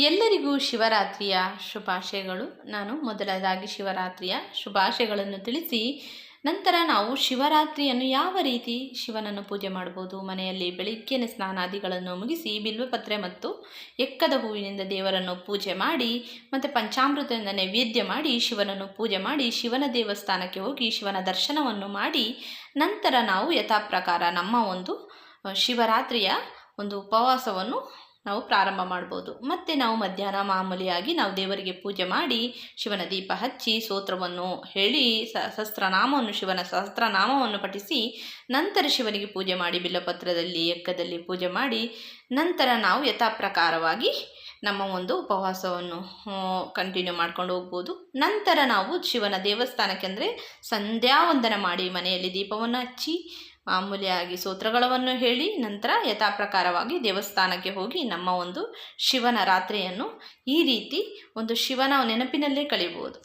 ಎಲ್ಲರಿಗೂ ಶಿವರಾತ್ರಿಯ ಶುಭಾಶಯಗಳು. ನಾನು ಮೊದಲದಾಗಿ ಶಿವರಾತ್ರಿಯ ಶುಭಾಶಯಗಳನ್ನು ತಿಳಿಸಿ, ನಂತರ ನಾವು ಶಿವರಾತ್ರಿಯನ್ನು ಯಾವ ರೀತಿ ಶಿವನನ್ನು ಪೂಜೆ ಮಾಡ್ಬೋದು. ಮನೆಯಲ್ಲಿ ಬೆಳಿಗ್ಗೆನೇ ಸ್ನಾನಾದಿಗಳನ್ನು ಮುಗಿಸಿ ಬಿಲ್ವಪತ್ರೆ ಮತ್ತು ಎಕ್ಕದ ಹೂವಿನಿಂದ ದೇವರನ್ನು ಪೂಜೆ ಮಾಡಿ, ಮತ್ತು ಪಂಚಾಮೃತದಿಂದ ನೈವೇದ್ಯ ಮಾಡಿ ಶಿವನನ್ನು ಪೂಜೆ ಮಾಡಿ, ಶಿವನ ದೇವಸ್ಥಾನಕ್ಕೆ ಹೋಗಿ ಶಿವನ ದರ್ಶನವನ್ನು ಮಾಡಿ, ನಂತರ ನಾವು ಯಥಾಪ್ರಕಾರ ನಮ್ಮ ಒಂದು ಶಿವರಾತ್ರಿಯ ಒಂದು ಉಪವಾಸವನ್ನು ನಾವು ಪ್ರಾರಂಭ ಮಾಡ್ಬೋದು. ಮತ್ತು ನಾವು ಮಧ್ಯಾಹ್ನ ಮಾಮೂಲಿಯಾಗಿ ನಾವು ದೇವರಿಗೆ ಪೂಜೆ ಮಾಡಿ ಶಿವನ ದೀಪ ಹಚ್ಚಿ ಸ್ತೋತ್ರವನ್ನು ಹೇಳಿ ಸಹಸ್ರನಾಮವನ್ನು ಶಿವನ ಸಹಸ್ರನಾಮವನ್ನು ಪಠಿಸಿ, ನಂತರ ಶಿವನಿಗೆ ಪೂಜೆ ಮಾಡಿ ಬಿಲ್ಲಪತ್ರದಲ್ಲಿ ಎಕ್ಕದಲ್ಲಿ ಪೂಜೆ ಮಾಡಿ, ನಂತರ ನಾವು ಯಥಾಪ್ರಕಾರವಾಗಿ ನಮ್ಮ ಒಂದು ಉಪವಾಸವನ್ನು ಕಂಟಿನ್ಯೂ ಮಾಡ್ಕೊಂಡು ಹೋಗ್ಬೋದು. ನಂತರ ನಾವು ಶಿವನ ದೇವಸ್ಥಾನಕ್ಕೆ ಅಂದರೆ ಸಂಧ್ಯಾ ವಂದನ ಮಾಡಿ ಮನೆಯಲ್ಲಿ ದೀಪವನ್ನು ಹಚ್ಚಿ ಮಾಮೂಲಿಯಾಗಿ ಸ್ತೋತ್ರಗಳನ್ನು ಹೇಳಿ, ನಂತರ ಯಥಾಪ್ರಕಾರವಾಗಿ ದೇವಸ್ಥಾನಕ್ಕೆ ಹೋಗಿ ನಮ್ಮ ಒಂದು ಶಿವನ ರಾತ್ರಿಯನ್ನು ಈ ರೀತಿ ಒಂದು ಶಿವನ ನೆನಪಿನಲ್ಲೇ ಕಳೆಯಬಹುದು.